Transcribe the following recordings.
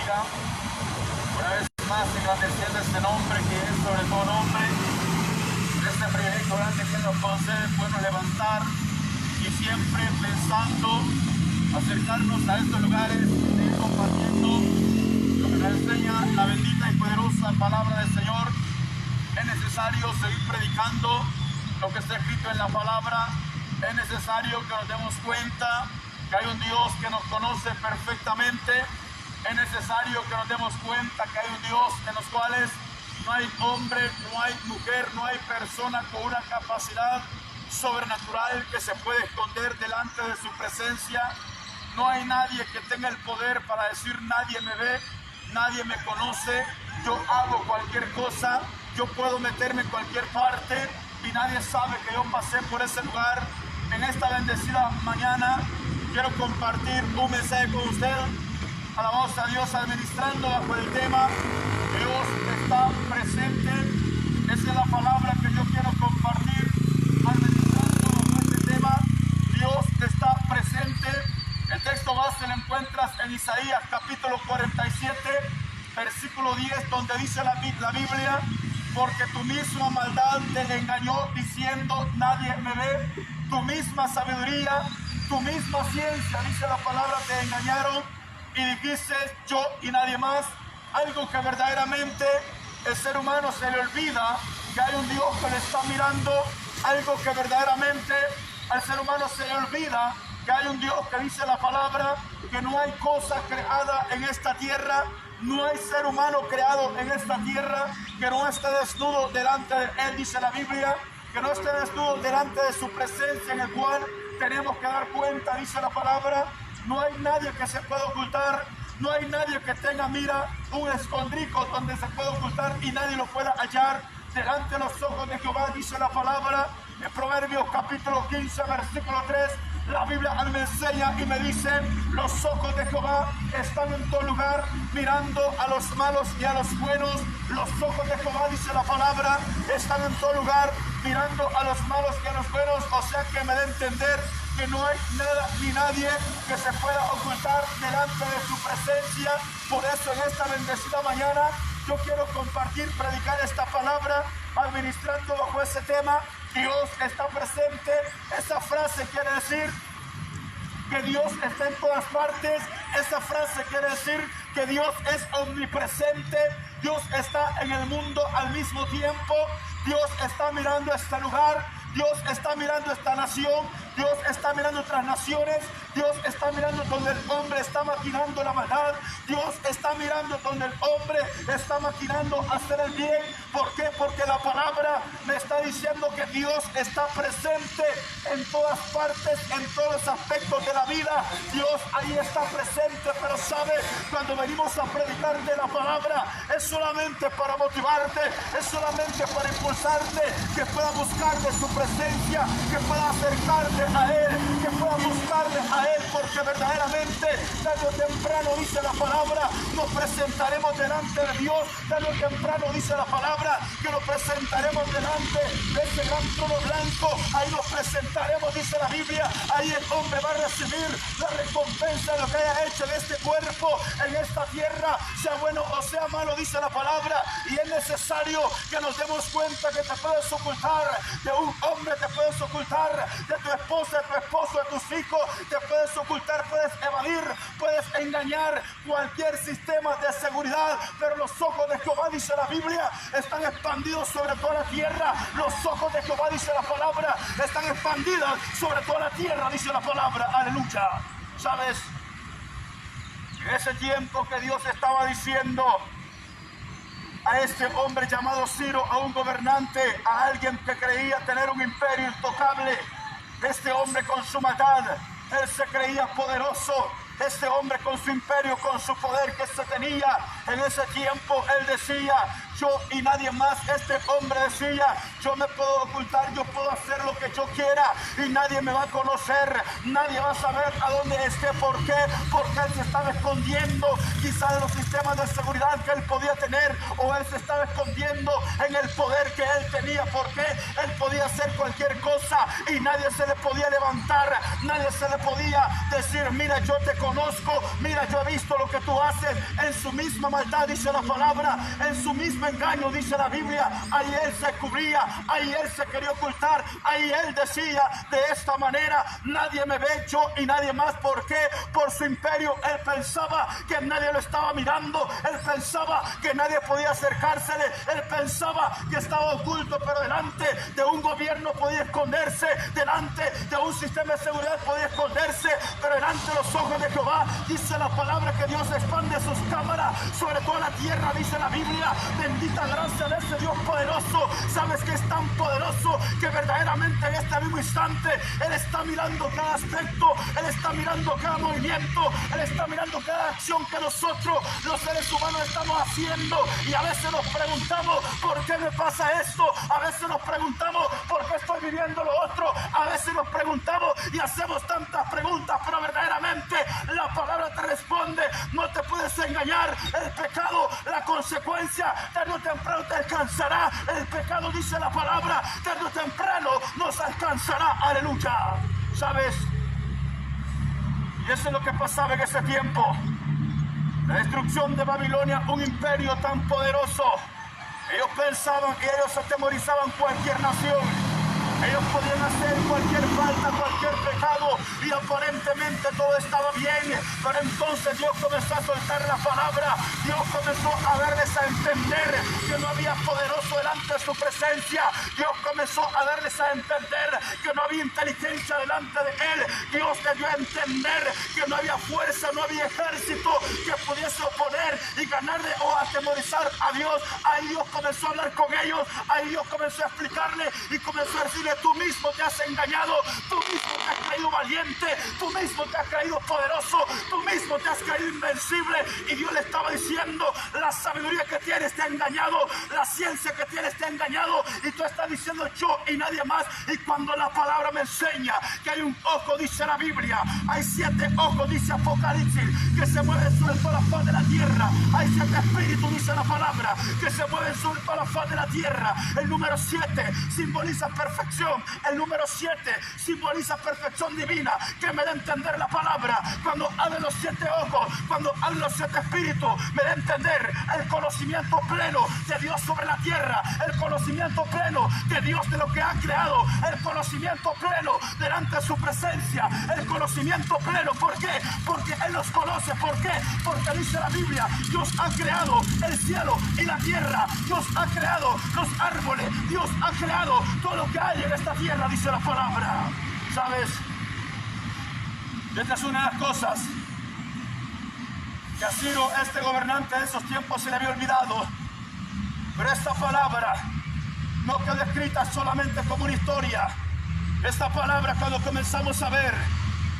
bendiga. Una vez más, engrandeciendo este nombre que es sobre todo nombre. Este privilegio grande que nos concede podernos levantar y siempre pensando acercarnos a estos lugares y seguir compartiendo lo que nos enseña la bendita y poderosa palabra del Señor. Es necesario seguir predicando lo que está escrito en la palabra. Es necesario que nos demos cuenta que hay un Dios que nos conoce perfectamente. Es necesario que nos demos cuenta que hay un Dios en los cuales no hay hombre, no hay mujer, no hay persona con una capacidad sobrenatural que se puede esconder delante de su presencia. No hay nadie que tenga el poder para decir nadie me ve, nadie me conoce, yo hago cualquier cosa, yo puedo meterme en cualquier parte y nadie sabe que yo pasé por ese lugar. En esta bendecida mañana quiero compartir un mensaje con usted. Alabamos a Dios administrando bajo el tema Dios está presente. Esa es la palabra que yo quiero compartir administrando bajo este tema. Dios está presente. El texto base lo encuentras en Isaías capítulo 47 versículo 10, donde dice la Biblia: porque tu misma maldad te engañó diciendo nadie me ve, tu misma sabiduría, tu misma ciencia, dice la palabra, te engañaron y dijiste yo y nadie más. Algo que verdaderamente el ser humano se le olvida, que hay un Dios que le está mirando. Algo que verdaderamente al ser humano se le olvida, que hay un Dios que dice la palabra que no hay cosa creada en esta tierra, no hay ser humano creado en esta tierra que no esté desnudo delante de Él, dice la Biblia, que no esté desnudo delante de su presencia, en el cual tenemos que dar cuenta, dice la palabra. No hay nadie que se pueda ocultar, no hay nadie que tenga, mira, un escondrijo donde se pueda ocultar y nadie lo pueda hallar delante de los ojos de Jehová, dice la palabra. En Proverbios capítulo 15 versículo 3, la Biblia me enseña y me dice: los ojos de Jehová están en todo lugar, mirando a los malos y a los buenos. Los ojos de Jehová, dice la palabra, están en todo lugar, mirando a los malos y a los buenos. O sea que me da a entender que no hay nada ni nadie que se pueda ocultar delante de su presencia. Por eso en esta bendecida mañana yo quiero compartir, predicar esta palabra, administrando bajo ese tema. Dios está presente. Esa frase quiere decir que Dios está en todas partes. Esa frase quiere decir que Dios es omnipresente. Dios está en el mundo al mismo tiempo. Dios está mirando este lugar. Dios está mirando esta nación. Dios está mirando otras naciones. Dios está mirando donde el hombre está maquinando la maldad. Dios está mirando donde el hombre está maquinando hacer el bien. ¿Por qué? Porque la palabra me está diciendo que Dios está presente en todas partes, en todos los aspectos de la vida. Dios ahí está presente, pero sabe, cuando venimos a predicar de la palabra, es solamente para motivarte, es solamente para impulsarte, que puedas buscar de su presencia, que puedas acercarte a Él, que puedas buscarle a Él, porque verdaderamente tarde o temprano, dice la palabra, nos presentaremos delante de Dios. Tarde o temprano, dice la palabra, que nos presentaremos delante de ese gran trono blanco. Ahí nos presentaremos, dice la Biblia. Ahí el hombre va a recibir la recompensa de lo que haya hecho en este cuerpo, en esta tierra, sea bueno o sea malo, dice la palabra. Y es necesario que nos demos cuenta que te puedes ocultar de un hombre, te puedes ocultar de tu esposa, de tu esposo, de tus hijos, te puedes ocultar, puedes evadir, puedes engañar cualquier sistema de seguridad, pero los ojos de Jehová, dice la Biblia, están expandidos sobre toda la tierra. Los ojos de Jehová, dice la palabra, están expandidos sobre toda la tierra, dice la palabra. Aleluya. ¿Sabes? En ese tiempo que Dios estaba diciendo a este hombre llamado Ciro, a un gobernante, a alguien que creía tener un imperio intocable, este hombre con su maldad, él se creía poderoso. Este hombre con su imperio, con su poder que se tenía, En ese tiempo él decía, yo y nadie más. Este hombre decía, yo me puedo ocultar, yo puedo hacer lo que yo quiera y nadie me va a conocer, nadie va a saber a dónde esté. ¿Por qué? Porque él se estaba escondiendo quizás de los sistemas de seguridad que él podía tener, o él se estaba escondiendo en el poder que él tenía, porque él podía hacer cualquier cosa y nadie se le podía levantar, nadie se le podía decir, mira, yo te conozco, mira, yo he visto lo que tú haces. En su misma maldad, dice la palabra, en su mismo engaño, dice la Biblia, ahí él se cubría, ahí él se quería ocultar, ahí él decía de esta manera, nadie me ve, yo y nadie más. ¿Por qué? Por su imperio. Él pensaba que nadie lo estaba mirando, él pensaba que nadie podía acercársele, él pensaba que estaba oculto, pero delante de un gobierno podía esconderse, delante de un sistema de seguridad podía esconderse, pero delante de los ojos de Jehová, dice la palabra que Dios expande sus cámaras sobre toda la tierra, dice la Biblia. Bendita gracia de ese Dios poderoso. Sabes que es tan poderoso que verdaderamente en este mismo instante Él está mirando cada aspecto, Él está mirando cada movimiento, Él está mirando cada acción que nosotros los seres humanos estamos haciendo, y a veces nos preguntamos ¿por qué me pasa esto? A veces nos preguntamos ¿por qué estoy viviendo lo otro? A veces nos preguntamos y hacemos tantas preguntas, pero verdaderamente la palabra te responde. No te puedes engañar. El pecado, la consecuencia tarde o temprano te alcanzará. El pecado, dice la palabra, tarde o temprano nos alcanzará. Aleluya. ¿Sabes? Y eso es lo que pasaba en ese tiempo. La destrucción de Babilonia, un imperio tan poderoso. Ellos pensaban que ellos atemorizaban cualquier nación. Ellos podían hacer cualquier falta, cualquier pecado, y aparentemente todo estaba bien. Pero entonces Dios comenzó a soltar la palabra. Dios comenzó a darles a entender que no había poderoso delante de su presencia. Dios comenzó a darles a entender que no había inteligencia delante de Él. Dios les dio a entender que no había fuerza, no había ejército que pudiese oponer y ganarle o atemorizar a Dios. Ahí Dios comenzó a hablar con ellos. Ahí Dios comenzó a explicarle y comenzó a decirle, tú mismo te has engañado, tú mismo te has creído valiente, tú mismo te has creído poderoso, tú mismo te has creído invencible. Y Dios le estaba diciendo, la sabiduría que tienes te ha engañado, la ciencia que tienes te ha engañado, y tú estás diciendo yo y nadie más. Y cuando la palabra me enseña que hay un ojo, dice la Biblia, hay 7 ojos, dice Apocalipsis, que se mueven sobre toda la faz de la tierra. Hay 7 espíritus, dice la palabra, que se mueven sobre toda la faz de la tierra. El número 7 simboliza perfección. El número 7 simboliza perfección divina, que me da a entender la palabra. Cuando habla los 7 ojos, cuando habla los 7 espíritus, me da a entender el conocimiento pleno de Dios sobre la tierra, el conocimiento pleno de Dios de lo que ha creado, el conocimiento pleno delante de su presencia, el conocimiento pleno. ¿Por qué? Porque Él los conoce. ¿Por qué? Porque dice la Biblia, Dios ha creado el cielo y la tierra, Dios ha creado los árboles, Dios ha creado todo lo que hay en esta tierra, dice la palabra. ¿Sabes? Esta es una de las cosas que a Ciro, este gobernante de esos tiempos, se le había olvidado. Pero esta palabra no quedó escrita solamente como una historia. Esta palabra, cuando comenzamos a ver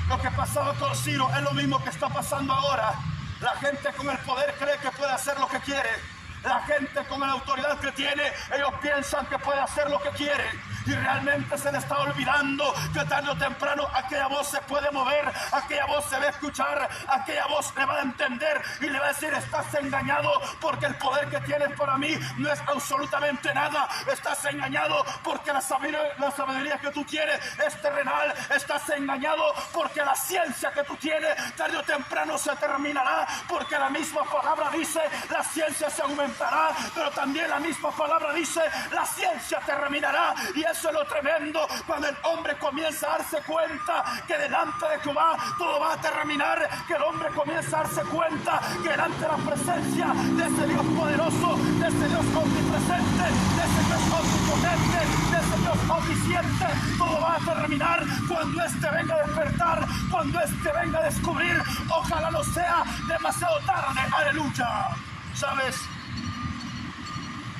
lo que pasaba con Ciro, es lo mismo que está pasando ahora. La gente con el poder cree que puede hacer lo que quiere. La gente con la autoridad que tiene, ellos piensan que puede hacer lo que quiere, y realmente se le está olvidando que tarde o temprano aquella voz se puede mover, aquella voz se va a escuchar, aquella voz le va a entender y le va a decir, estás engañado porque el poder que tienes para mí no es absolutamente nada. Estás engañado porque la sabiduría que tú tienes es terrenal. Estás engañado porque la ciencia que tú tienes tarde o temprano se terminará, porque la misma palabra dice, la ciencia se aumentará, pero también la misma palabra dice, la ciencia terminará. Y eso es lo tremendo, cuando el hombre comienza a darse cuenta que delante de Jehová todo va a terminar, que el hombre comienza a darse cuenta que delante de la presencia de ese Dios poderoso, de ese Dios omnipresente, de ese Dios omnipotente, de ese Dios omnisciente, todo va a terminar cuando este venga a despertar, cuando este venga a descubrir. Ojalá no sea demasiado tarde. Aleluya. ¿Sabes?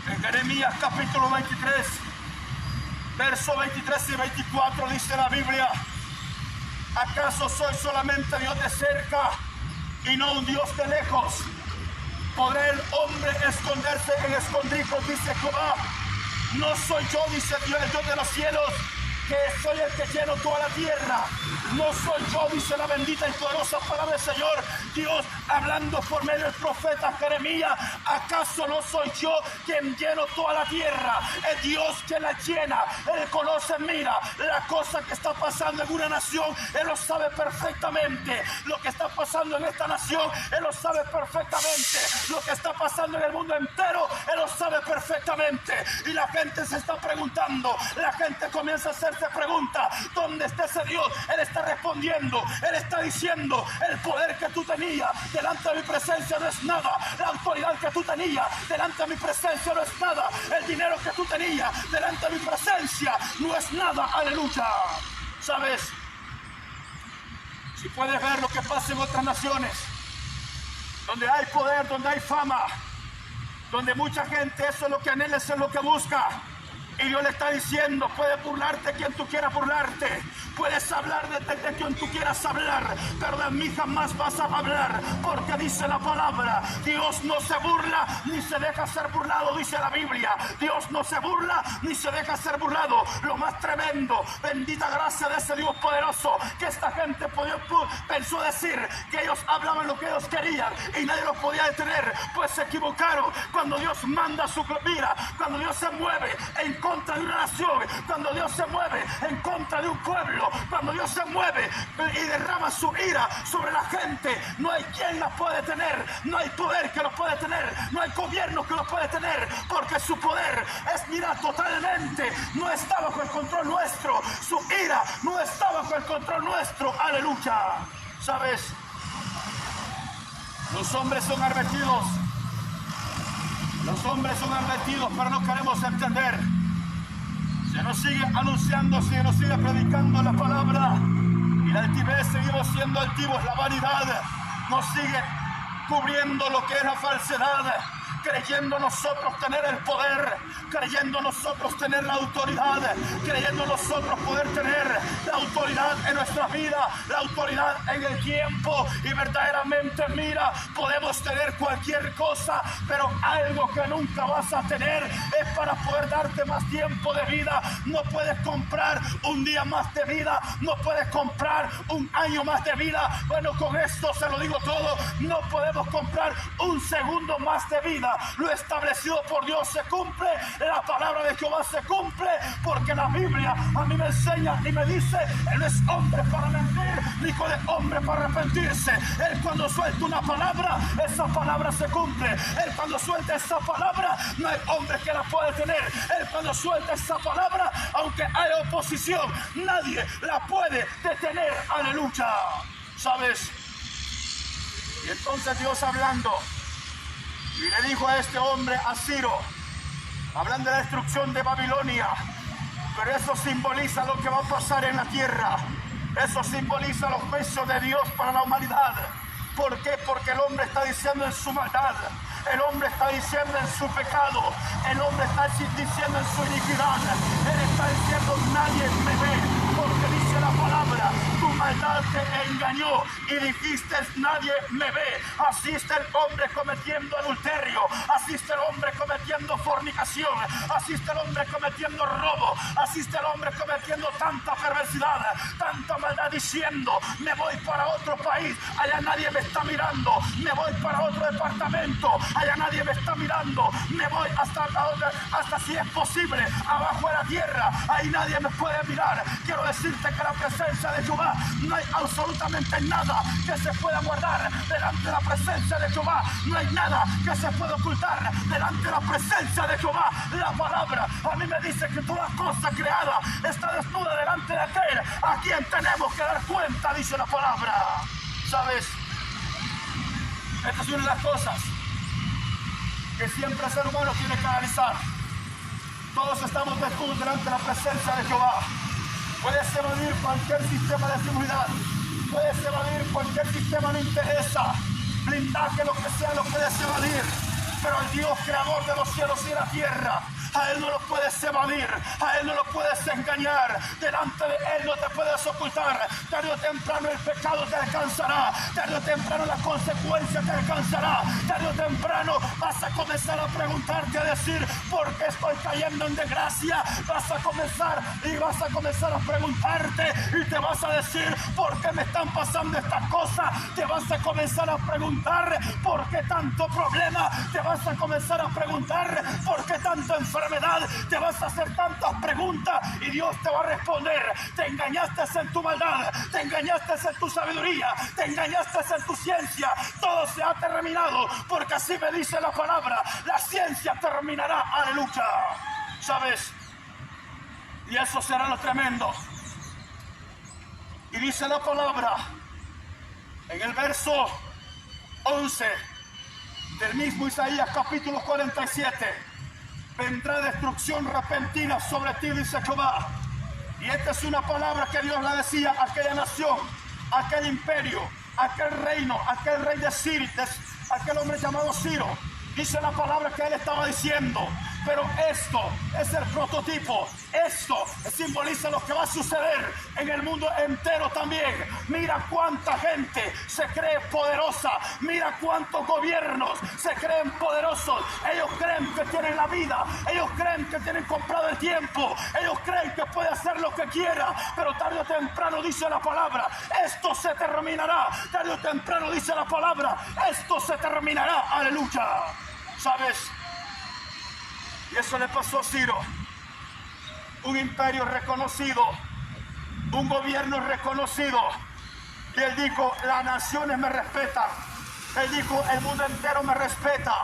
En Jeremías capítulo 23, versos 23 y 24 dice la Biblia, ¿acaso soy solamente Dios de cerca y no un Dios de lejos? ¿Podrá el hombre esconderse en escondrijos? Dice Jehová. No soy yo, dice Dios, el Dios de los cielos, que soy el que lleno toda la tierra. No soy yo, dice la bendita y poderosa palabra del Señor. Dios hablando por medio del profeta Jeremías. ¿Acaso no soy yo quien lleno toda la tierra? Es Dios quien la llena. Él conoce, mira, la cosa que está pasando en una nación. Él lo sabe perfectamente. Lo que está pasando en esta nación, Él lo sabe perfectamente. Lo que está pasando en el mundo entero, Él lo sabe perfectamente. Y la gente se está preguntando. La gente comienza a hacerse preguntas. ¿Dónde está ese Dios? Él está respondiendo. Él está diciendo: el poder que tú tenías delante de mi presencia no es nada. La autoridad que tú tenías delante de mi presencia no es nada. El dinero que tú tenías delante de mi presencia no es nada. Aleluya. ¿Sabes? Si puedes ver lo que pasa en otras naciones, donde hay poder, donde hay fama, donde mucha gente eso es lo que anhela, eso es lo que busca. Y Dios le está diciendo: puedes burlarte quien tú quieras burlarte, puedes hablar de quien tú quieras hablar, pero de mí jamás vas a hablar, porque dice la palabra: Dios no se burla ni se deja ser burlado, dice la Biblia. Dios no se burla ni se deja ser burlado. Lo más tremendo, bendita gracia de ese Dios poderoso, que esta gente pensó decir que ellos hablaban lo que ellos querían y nadie los podía detener, pues se equivocaron. Cuando Dios manda su mira, cuando Dios se mueve en contra de una nación, cuando Dios se mueve en contra de un pueblo, cuando Dios se mueve y derrama su ira sobre la gente, no hay quien la puede tener, no hay poder que lo puede tener, no hay gobierno que lo puede tener, porque su poder es, mira, totalmente, no está bajo el control nuestro, su ira no está bajo el control nuestro. Aleluya. ¿Sabes? Los hombres son advertidos. Los hombres son advertidos, pero no queremos entender. Se nos sigue anunciando, se nos sigue predicando la palabra. Y la altivez, seguimos siendo altivos, la vanidad nos sigue cubriendo lo que es la falsedad. Creyendo nosotros tener el poder, creyendo nosotros tener la autoridad, creyendo nosotros poder tener la autoridad en nuestra vida, la autoridad en el tiempo. Y verdaderamente, mira, podemos tener cualquier cosa, pero algo que nunca vas a tener es para poder darte más tiempo de vida. No puedes comprar un día más de vida, no puedes comprar un año más de vida. Bueno, con esto se lo digo todo, no podemos comprar un segundo más de vida. Lo establecido por Dios se cumple, la palabra de Jehová se cumple, porque la Biblia a mí me enseña y me dice: Él no es hombre para mentir, ni hijo de hombre para arrepentirse. Él cuando suelta una palabra, esa palabra se cumple. Él cuando suelta esa palabra, no hay hombre que la pueda detener. Él cuando suelta esa palabra, aunque haya oposición, nadie la puede detener. Aleluya. ¿Sabes? Y entonces Dios hablando, y le dijo a este hombre, a Ciro, hablando de la destrucción de Babilonia, pero eso simboliza lo que va a pasar en la tierra. Eso simboliza los juicios de Dios para la humanidad. ¿Por qué? Porque el hombre está diciendo en su maldad, el hombre está diciendo en su pecado, el hombre está diciendo en su iniquidad. Él está diciendo: nadie me ve, porque dice la palabra: tu maldad te engañó y dijiste: nadie me ve. Así está el hombre cometiendo adulterio, así está el hombre cometiendo fornicación, así está el hombre cometiendo robo, así está el hombre cometiendo tanta perversidad, tanta maldad, diciendo: me voy para otro país, allá nadie me está mirando, me voy para otro departamento, allá nadie me está mirando, me voy hasta si es posible, abajo de la tierra, ahí nadie me puede mirar. Quiero decirte que la presencia de Jehová, no hay absolutamente nada que se pueda guardar delante de la presencia de Jehová, no hay nada que se pueda ocultar delante de la presencia de Jehová. La palabra a mí me dice que toda cosa creada está desnuda delante de aquel a quien tenemos que dar cuenta, dice la palabra. ¿Sabes? Esta es una de las cosas que siempre el ser humano tiene que analizar. Todos estamos desnudos delante de la presencia de Jehová. Puedes evadir cualquier sistema de seguridad, puedes evadir cualquier sistema, no interesa, blindaje, lo que sea, lo puedes evadir, pero el Dios creador de los cielos y la tierra, a Él no lo puedes evadir, a Él no lo puedes engañar, delante de Él no te puedes ocultar. Tarde o temprano el pecado te alcanzará, tarde o temprano la consecuencia te alcanzará, tarde o temprano vas a comenzar a preguntarte, a decir, ¿por qué estoy cayendo en desgracia? Vas a comenzar a preguntarte y te vas a decir, ¿por qué me están pasando estas cosas? Te vas a comenzar a preguntar, ¿por qué tanto problema? Te vas a comenzar a preguntar, ¿por qué tanta enfermedad? Te vas a hacer tantas preguntas y Dios te va a responder. Te engañaste en tu maldad, te engañaste en tu sabiduría, te engañaste en tu ciencia. Todo se ha terminado, porque así me dice la palabra, la ciencia terminará. Aleluya. ¿Sabes? Y eso será lo tremendo. Y dice la palabra en el verso 11 del mismo Isaías capítulo 47: vendrá destrucción repentina sobre ti, dice Jehová. Y esta es una palabra que Dios le decía a aquella nación, a aquel imperio, a aquel reino, a aquel rey de Siria, aquel hombre llamado Ciro. Dice la palabra que él estaba diciendo, pero esto es el prototipo, esto simboliza lo que va a suceder en el mundo entero también. Mira cuánta gente se cree poderosa, mira cuántos gobiernos se creen poderosos. Ellos creen que tienen la vida, ellos creen que tienen comprado el tiempo, ellos creen que puede hacer lo que quiera, pero tarde o temprano dice la palabra, esto se terminará. Tarde o temprano dice la palabra, esto se terminará. Aleluya. ¿Sabes? Y eso le pasó a Ciro, un imperio reconocido, un gobierno reconocido. Y él dijo, las naciones me respetan. Él dijo, el mundo entero me respeta.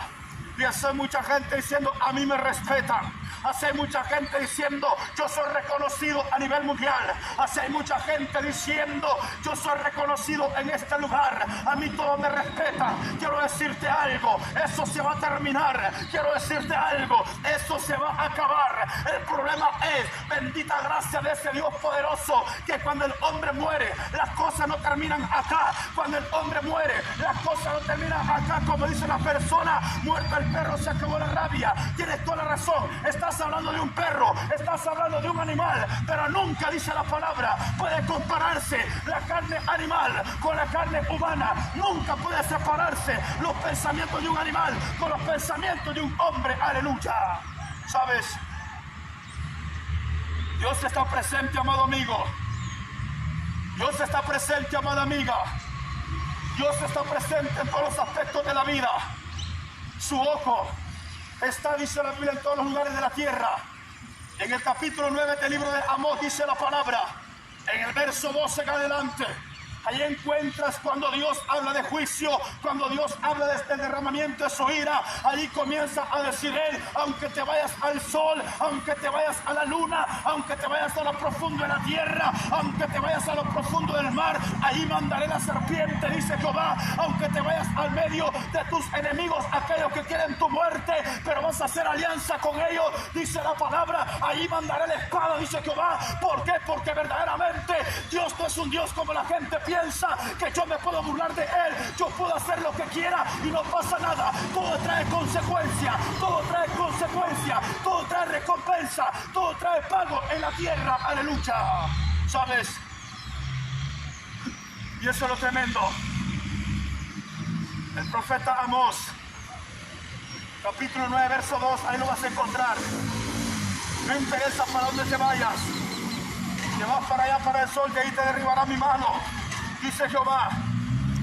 Y hace mucha gente diciendo, a mí me respetan. Hace mucha gente diciendo, yo soy reconocido a nivel mundial. Hace mucha gente diciendo, yo soy reconocido en este lugar. A mí todo me respeta. Quiero decirte algo, eso se va a terminar. Quiero decirte algo, eso se va a acabar. El problema es, bendita gracia de ese Dios poderoso, que cuando el hombre muere, las cosas no terminan acá. Cuando el hombre muere, las cosas no terminan acá. Como dice la persona, muerto el perro, se acabó la rabia. Tienes toda la razón. Estás hablando de un perro, estás hablando de un animal, pero nunca, dice la palabra, puede compararse la carne animal con la carne humana. Nunca puede separarse los pensamientos de un animal con los pensamientos de un hombre. Aleluya. ¿Sabes? Dios está presente, amado amigo. Dios está presente, amada amiga. Dios está presente en todos los aspectos de la vida. Su ojo está, dice la Biblia, en todos los lugares de la tierra. En el capítulo 9 del libro de Amós dice la palabra, en el verso 12 en adelante, ahí encuentras cuando Dios habla de juicio, cuando Dios habla del derramamiento de su ira. Ahí comienza a decir él, aunque te vayas al sol, aunque te vayas a la luna, aunque te vayas a lo profundo de la tierra, aunque te vayas a lo profundo del mar, ahí mandaré la serpiente, dice Jehová. Aunque te vayas al medio de tus enemigos, aquellos que quieren tu muerte, pero vas a hacer alianza con ellos, dice la palabra, ahí mandaré la espada, dice Jehová. ¿Por qué? Porque verdaderamente Dios no es un Dios como la gente piensa, que yo me puedo burlar de él, yo puedo hacer lo que quiera y no pasa nada. Todo trae consecuencia, todo trae consecuencia, todo trae recompensa, todo trae pago en la tierra. Aleluya. ¿Sabes? Y eso es lo tremendo. El profeta Amós, capítulo 9, verso 2, ahí lo vas a encontrar. No interesa para dónde te vayas, te vas para allá, para el sol, de ahí te derribará mi mano, dice Jehová.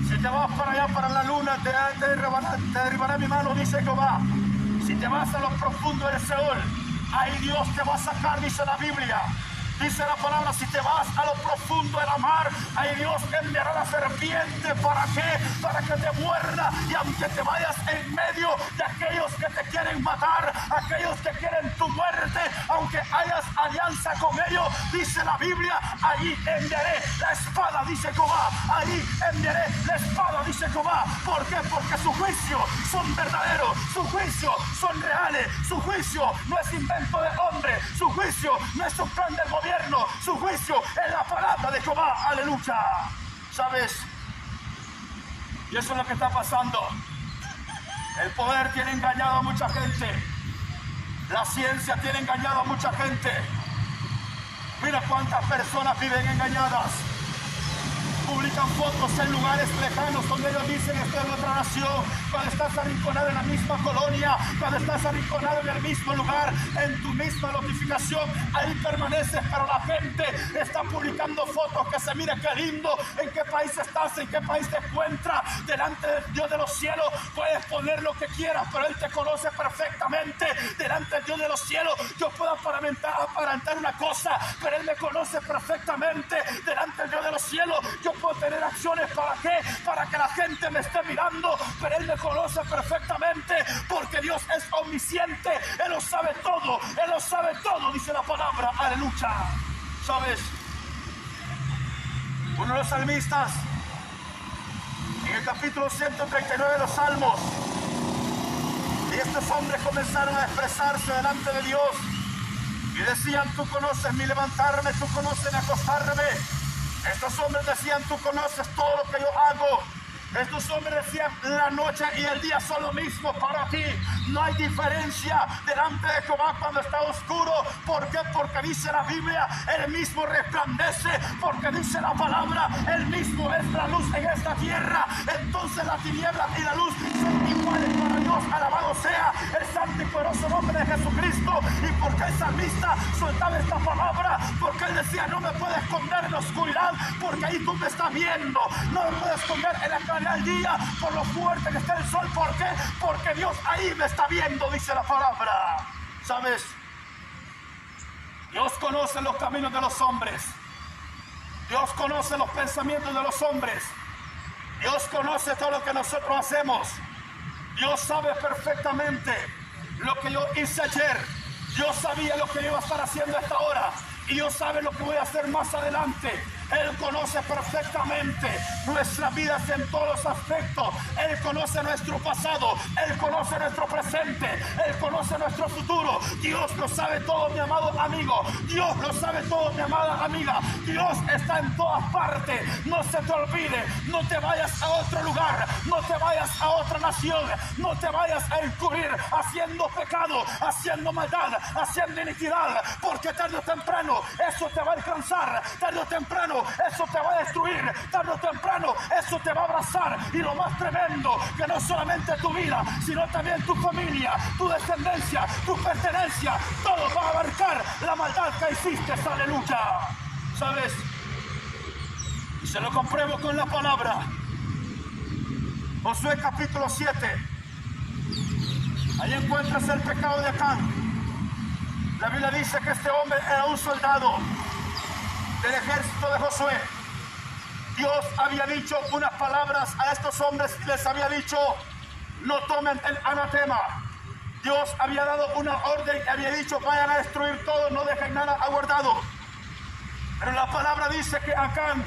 Si te vas para allá, para la luna, te derribará mi mano, dice Jehová. Si te vas a lo profundo del Seol, ahí Dios te va a sacar, dice la Biblia. Dice la palabra, si te vas a lo profundo de la mar, ahí Dios te enviará la serpiente. ¿Para qué? Para que te muerda. Y aunque te vayas en medio de aquellos que te quieren matar, aquellos que quieren tu muerte, aunque hayas alianza con ellos, dice la Biblia, ahí enviaré la espada, dice Jehová. Ahí enviaré la espada, dice Jehová. ¿Por qué? Porque sus juicios son verdaderos, sus juicios son reales, su juicio no es invento de hombre, su juicio no es un plan del gobierno, su juicio es la palabra de Jehová. Aleluya. ¿Sabes? Y eso es lo que está pasando. El poder tiene engañado a mucha gente. La ciencia tiene engañado a mucha gente. Mira cuántas personas viven engañadas. Publican fotos en lugares lejanos donde ellos dicen estoy en otra nación. Cuando estás arrinconado en la misma colonia, cuando estás arrinconado en el mismo lugar, en tu misma notificación, ahí permaneces, pero la gente está publicando fotos que se mire qué lindo, en qué país estás, en qué país te encuentras. Delante del Dios de los cielos puedes poner lo que quieras, pero Él te conoce perfectamente. Delante del Dios de los cielos yo puedo aparentar una cosa, pero Él me conoce perfectamente. Delante del Dios de los cielos yo puedo tener acciones, ¿para qué? Para que la gente me esté mirando, pero Él me conoce perfectamente, porque Dios es omnisciente, Él lo sabe todo, dice la palabra, aleluya. ¿Sabes? Uno de los salmistas, en el capítulo 139 de los Salmos, y estos hombres comenzaron a expresarse delante de Dios, y decían, tú conoces mi levantarme, tú conoces mi acostarme. Estos hombres decían, tú conoces todo lo que yo hago. Estos hombres decían, la noche y el día son lo mismo para ti. No hay diferencia delante de Jehová cuando está oscuro. ¿Por qué? Porque dice la Biblia, Él mismo resplandece. Porque dice la palabra, Él mismo es la luz en esta tierra. Entonces la tiniebla y la luz son iguales para Dios. Alabado sea el santo y poderoso nombre de Jesucristo. ¿Y por qué el salmista soltaba esta palabra? Porque él decía, no me puedes esconder en la oscuridad, porque ahí tú me estás viendo. No me puedes esconder en la claridad del día por lo fuerte que está el sol. ¿Por qué? Porque Dios ahí me está viendo, dice la palabra. ¿Sabes? Dios conoce los caminos de los hombres. Dios conoce los pensamientos de los hombres. Dios conoce todo lo que nosotros hacemos. Dios sabe perfectamente lo que yo hice ayer. Dios sabía lo que yo iba a estar haciendo a esta hora. Y Dios sabe lo que voy a hacer más adelante. Él conoce perfectamente nuestras vidas en todos los aspectos. Él conoce nuestro pasado, Él conoce nuestro presente, Él conoce nuestro futuro. Dios lo sabe todo, mi amado amigo. Dios lo sabe todo, mi amada amiga. Dios está en todas partes. No se te olvide, no te vayas a otro lugar, no te vayas a otra nación, no te vayas a encubrir haciendo pecado, haciendo maldad, haciendo iniquidad, porque tarde o temprano eso te va a alcanzar. Tarde o temprano eso te va a destruir, tarde o temprano eso te va a abrazar. Y lo más tremendo, que no solamente tu vida, sino también tu familia, tu descendencia, tu pertenencia, todo va a abarcar la maldad que hiciste, aleluya. ¿Sabes? Y se lo compruebo con la palabra. Josué capítulo 7. Ahí encuentras el pecado de Acán. La Biblia dice que este hombre era un soldado del ejército de Josué. Dios había dicho unas palabras a estos hombres y les había dicho, no tomen el anatema. Dios había dado una orden y había dicho, vayan a destruir todo, no dejen nada aguardado. Pero la palabra dice que Acán,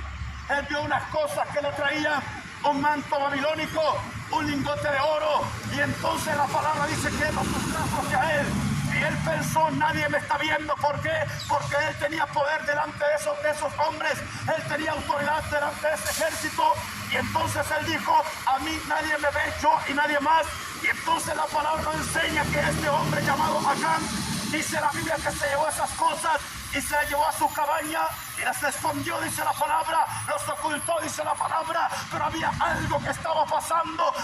él vio unas cosas que le traían un manto babilónico, un lingote de oro, y entonces la palabra dice que los trajo hacia él. Y él pensó, nadie me está viendo. ¿Por qué? Porque él tenía poder delante de esos hombres. Él tenía autoridad delante de ese ejército. Y entonces él dijo, a mí nadie me ve, yo y nadie más. Y entonces la palabra nos enseña que este hombre llamado Acán, dice la Biblia que se llevó esas cosas y se las llevó a su cabaña y las escondió, dice la palabra, los ocultó, dice la palabra. Pero había algo que estaba pasando,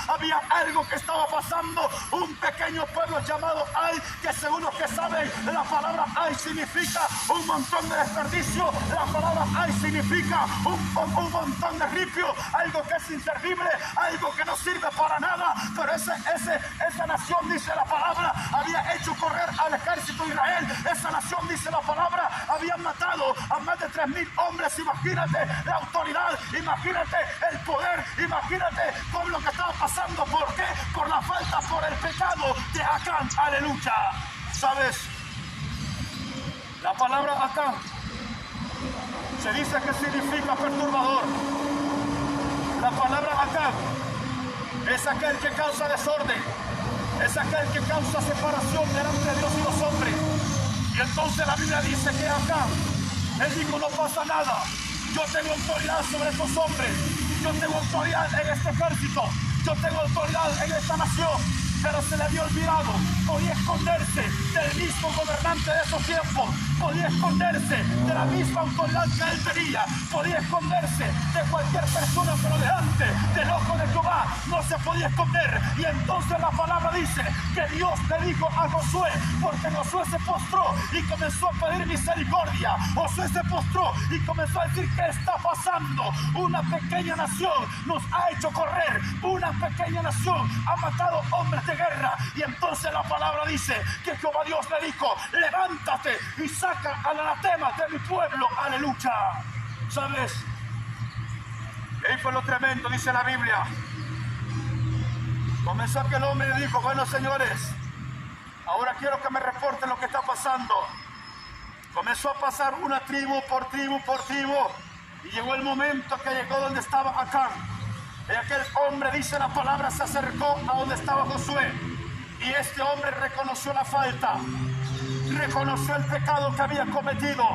un pequeño pueblo llamado Ai, que según los que saben, la palabra Ai significa un montón de desperdicio, la palabra Ai significa un montón de ripio, algo que es inservible, algo que no sirve para nada. Pero esa nación, dice la palabra, había hecho correr al ejército de Israel. Esa nación, dice la palabra, había matado a más de 3,000 hombres. Imagínate la autoridad, imagínate el poder, imagínate con lo que estaba pasando. ¿Por qué? Por la falta, por el pecado de Acán, aleluya. ¿Sabes? La palabra Acán se dice que significa perturbador. La palabra Acán es aquel que causa desorden, es aquel que causa separación delante de Dios y los hombres. Y entonces la Biblia dice que Acán, él dijo, no pasa nada, yo tengo autoridad sobre estos hombres, yo tengo autoridad en este ejército, yo tengo autoridad en esta nación. pero se le había olvidado. Podía esconderse del mismo gobernante de esos tiempos, podía esconderse de la misma autoridad que él tenía, podía esconderse de cualquier persona, pero delante del ojo de Jehová no se podía esconder. Y entonces la palabra dice que Dios le dijo a Josué, porque Josué se postró y comenzó a pedir misericordia. Josué se postró y comenzó a decir: ¿qué está pasando? Una pequeña nación nos ha hecho correr, una pequeña nación ha matado hombres de guerra. Y entonces la palabra dice que Jehová Dios le dijo: levántate y saca al anatema de mi pueblo. Aleluya. ¿Sabes? Ahí fue lo tremendo, dice la Biblia. Comenzó aquel hombre y dijo: bueno, señores, ahora quiero que me reporten lo que está pasando. Comenzó a pasar una tribu por tribu por tribu, y llegó el momento que llegó donde estaba Acán. Y aquel hombre, dice la palabra, se acercó a donde estaba Josué, y este hombre reconoció la falta, reconoció el pecado que había cometido.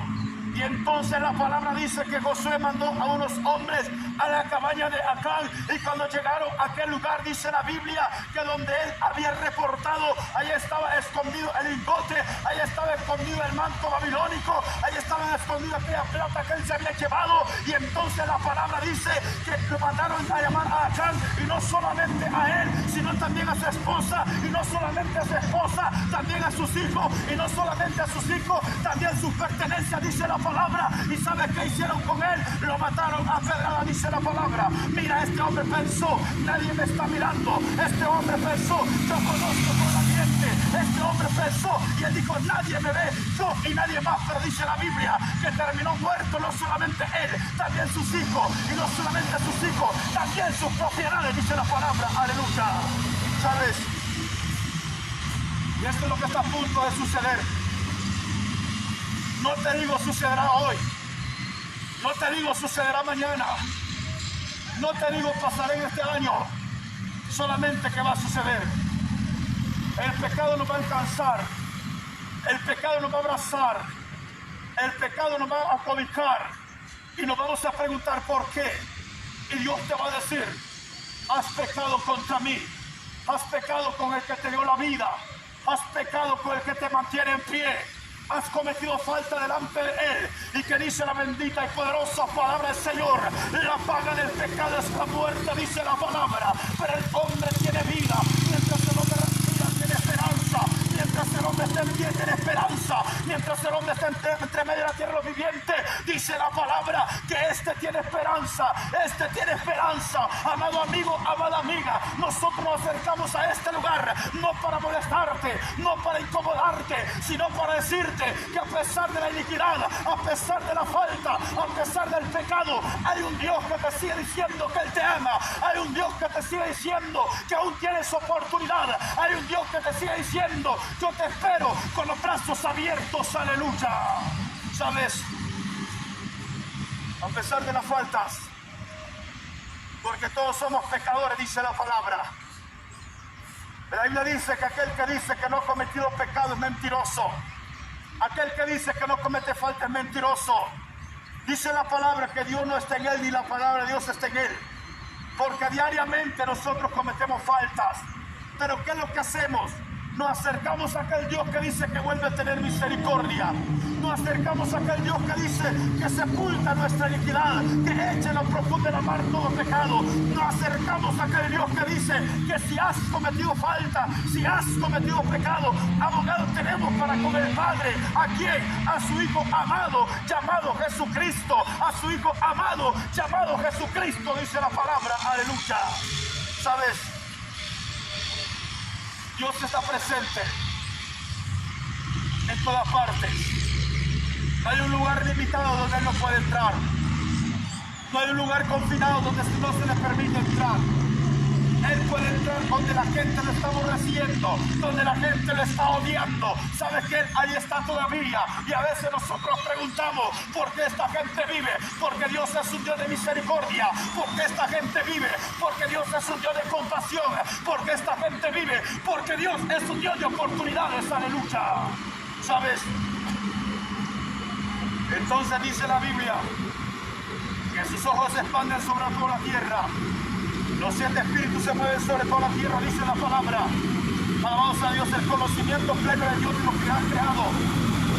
Y entonces la palabra dice que Josué mandó a unos hombres a la cabaña de Acán, y cuando llegaron a aquel lugar, dice la Biblia que donde él había reportado, ahí estaba escondido el lingote, ahí estaba escondido el manto babilónico, ahí estaba escondido aquella plata que él se había llevado. Y entonces la palabra dice que lo mandaron a llamar a Acán, y no solamente a él, sino también a su esposa, y no solamente a su esposa, también a sus hijos, y no solamente a sus hijos, también sus pertenencias, dice la palabra. ¿Y sabe qué hicieron con él? Lo mataron a pedrada, dice la palabra. Mira, este hombre pensó: nadie me está mirando. Este hombre pensó: yo conozco por la gente. Este hombre pensó y él dijo: nadie me ve, yo y nadie más. Pero dice la Biblia que terminó muerto no solamente él, también sus hijos, y no solamente sus hijos, también sus propiedades, dice la palabra. Aleluya. ¿Sabes? Y esto es lo que está a punto de suceder. No te digo sucederá hoy, no te digo sucederá mañana, no te digo pasará en este año, solamente que va a suceder. El pecado nos va a alcanzar, el pecado nos va a abrazar, el pecado nos va a cobijar, y nos vamos a preguntar por qué. Y Dios te va a decir: has pecado contra mí, has pecado con el que te dio la vida, has pecado con el que te mantiene en pie. Has cometido falta delante de él. Y que dice la bendita y poderosa palabra del Señor: la paga del pecado es la muerte, dice la palabra, pero el hombre tiene vida. Mientras el hombre respira, tiene esperanza. Mientras el hombre está en pie, tiene esperanza. Mientras el hombre está entre medio de la tierra de los vivientes, dice la palabra que este tiene esperanza. Este tiene esperanza. Amado amigo, amada amiga, nosotros nos acercamos a este lugar no para molestarte, no para incomodarte, sino para decirte que a pesar de la iniquidad, a pesar de la falta, a pesar del pecado, hay un Dios que te sigue diciendo que Él te ama. Hay un Dios que te sigue diciendo que aún tienes oportunidad. Hay un Dios que te sigue diciendo: yo te espero con los brazos abiertos. Aleluya. ¿Sabes? A pesar de las faltas, porque todos somos pecadores, dice la palabra. La Biblia dice que aquel que dice que no ha cometido pecado es mentiroso. Aquel que dice que no comete falta es mentiroso. Dice la palabra que Dios no está en él, ni la palabra de Dios está en él. Porque diariamente nosotros cometemos faltas. Pero ¿qué es lo que hacemos? Nos acercamos a aquel Dios que dice que vuelve a tener misericordia. Nos acercamos a aquel Dios que dice que sepulta nuestra iniquidad, que eche en lo profundo del mar todo pecado. Nos acercamos a aquel Dios que dice que si has cometido falta, si has cometido pecado, abogado tenemos para con el Padre. ¿A quién? A su Hijo amado, llamado Jesucristo. A su Hijo amado, llamado Jesucristo, dice la palabra. Aleluya. ¿Sabes? Dios está presente en todas partes. No hay un lugar limitado donde Él no puede entrar. No hay un lugar confinado donde no se le permite entrar. Él puede entrar donde la gente lo está aborreciendo, donde la gente lo está odiando. ¿Sabes qué? Ahí está todavía. Y a veces nosotros preguntamos: ¿por qué esta gente vive? Porque Dios es un Dios de misericordia. Porque esta gente vive, porque Dios es un Dios de compasión. Porque esta gente vive, porque Dios es un Dios de oportunidades. Aleluya. ¿Sabes? Entonces dice la Biblia que sus ojos se expanden sobre toda la tierra. Los 7 espíritus se mueven sobre toda la tierra, dice la palabra. Alabado sea Dios, el conocimiento pleno de Dios de lo que ha creado.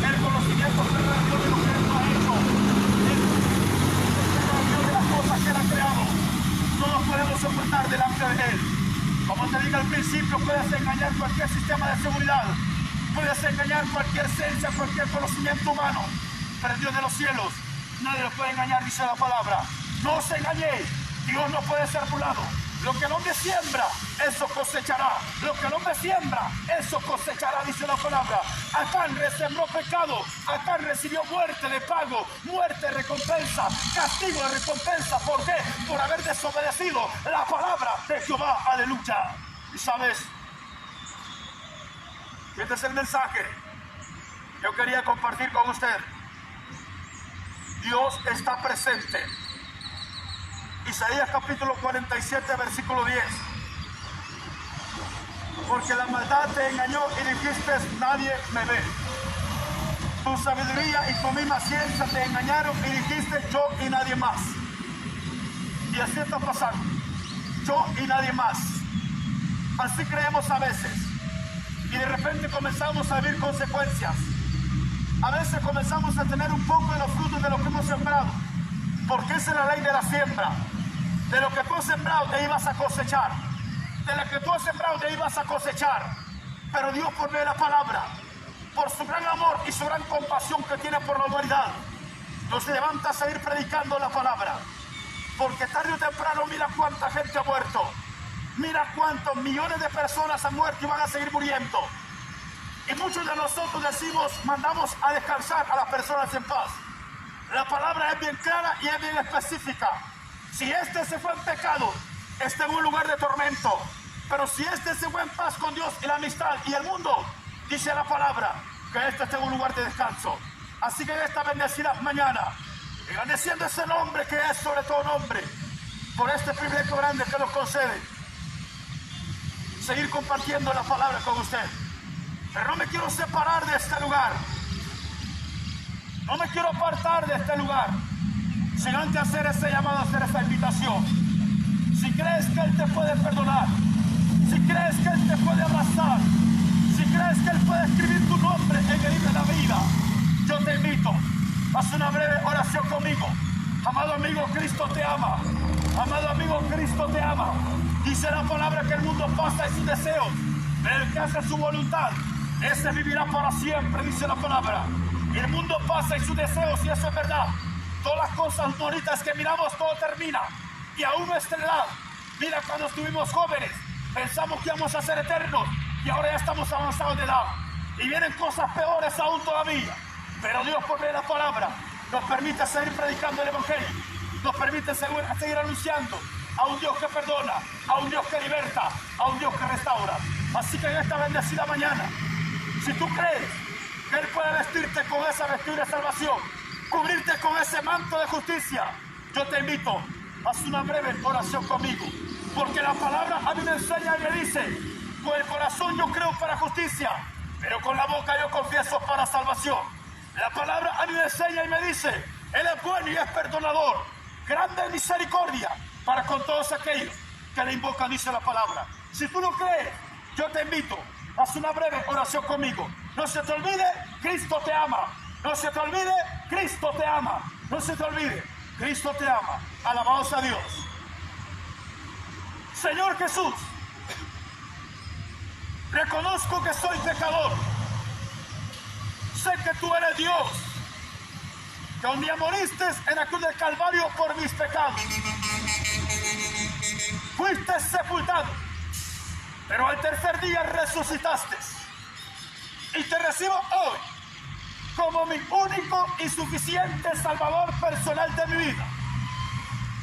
El conocimiento pleno de Dios de lo que Él ha hecho. El Dios de las cosas que Él ha creado. No nos podemos soportar delante de Él. Como te dije al principio, puedes engañar cualquier sistema de seguridad. Puedes engañar cualquier ciencia, cualquier conocimiento humano. Pero el Dios de los cielos, nadie lo puede engañar, dice la palabra. No os engañéis, Dios no puede ser burlado. Lo que el hombre siembra, eso cosechará. Lo que el hombre siembra, eso cosechará, dice la palabra. Acán sembró pecado, Acán recibió muerte de pago, muerte de recompensa, castigo de recompensa. ¿Por qué? Por haber desobedecido la palabra de Jehová. Aleluya. Y sabes, este es el mensaje que yo quería compartir con usted. Dios está presente. Isaías capítulo 47, versículo 10. Porque la maldad te engañó y dijiste, nadie me ve. Tu sabiduría y tu misma ciencia te engañaron y dijiste, yo y nadie más. Y así está pasando. Yo y nadie más. Así creemos a veces. Y de repente comenzamos a vivir consecuencias. A veces comenzamos a tener un poco de los frutos de lo que hemos sembrado. Porque esa es la ley de la siembra. De lo que tú has sembrado, de ahí vas a cosechar. De lo que tú has sembrado, de ahí vas a cosechar. Pero Dios, por medio de la palabra, por su gran amor y su gran compasión que tiene por la humanidad, nos levanta a seguir predicando la palabra. Porque tarde o temprano, mira cuánta gente ha muerto. Mira cuántos millones de personas han muerto y van a seguir muriendo. Y muchos de nosotros decimos, mandamos a descansar a las personas en paz. La palabra es bien clara y es bien específica. Si este se fue en pecado, está en un lugar de tormento. Pero si este se fue en paz con Dios y la amistad y el mundo, dice la palabra que este está en un lugar de descanso. Así que en esta bendecida mañana, agradeciendo ese nombre que es sobre todo nombre, por este privilegio grande que nos concede, seguir compartiendo la palabra con usted. Pero no me quiero separar de este lugar. No me quiero apartar de este lugar, sin antes hacer ese llamado, hacer esa invitación. Si crees que Él te puede perdonar, si crees que Él te puede abrazar, si crees que Él puede escribir tu nombre en el libro de la vida, yo te invito a hacer una breve oración conmigo. Amado amigo, Cristo te ama. Amado amigo, Cristo te ama. Dice la palabra que el mundo pasa y sus deseos, pero el que hace su voluntad, ese vivirá para siempre, dice la palabra. El mundo pasa y sus deseos, y eso es verdad. Todas las cosas bonitas que miramos, todo termina. Y aún nuestra edad, mira, cuando estuvimos jóvenes, pensamos que íbamos a ser eternos, y ahora ya estamos avanzados de edad. Y vienen cosas peores aún todavía. Pero Dios, por medio de la palabra, nos permite seguir predicando el Evangelio. Nos permite seguir anunciando a un Dios que perdona, a un Dios que liberta, a un Dios que restaura. Así que en esta bendecida mañana, si tú crees que Él puede vestirte con esa vestidura de salvación, cubrirte con ese manto de justicia, yo te invito a hacer una breve oración conmigo. Porque la palabra a mí me enseña y me dice, con el corazón yo creo para justicia, pero con la boca yo confieso para salvación. La palabra a mí me enseña y me dice, Él es bueno y es perdonador, grande en misericordia para con todos aquellos que le invocan, dice la palabra. Si tú no crees, yo te invito a hacer una breve oración conmigo. No se te olvide, Cristo te ama. No se te olvide, Cristo te ama. No se te olvide, Cristo te ama. Alabado a Dios. Señor Jesús, reconozco que soy pecador. Sé que tú eres Dios, que un día moriste en la cruz del Calvario por mis pecados. Fuiste sepultado, pero al tercer día resucitaste. Y te recibo hoy como mi único y suficiente Salvador personal de mi vida.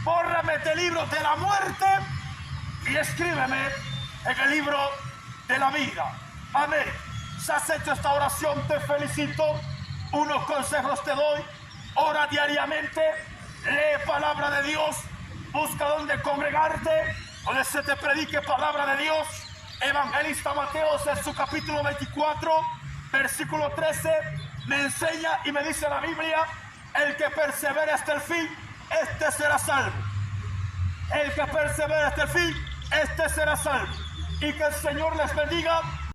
Bórrame del libro de la muerte y escríbeme en el libro de la vida. Amén. Si has hecho esta oración, te felicito. Unos consejos te doy. Ora diariamente. Lee palabra de Dios. Busca donde congregarte, donde se te predique palabra de Dios. Evangelista Mateo, en su capítulo 24, versículo 13, me enseña y me dice la Biblia, el que persevera hasta el fin, este será salvo. El que persevera hasta el fin, este será salvo. Y que el Señor les bendiga.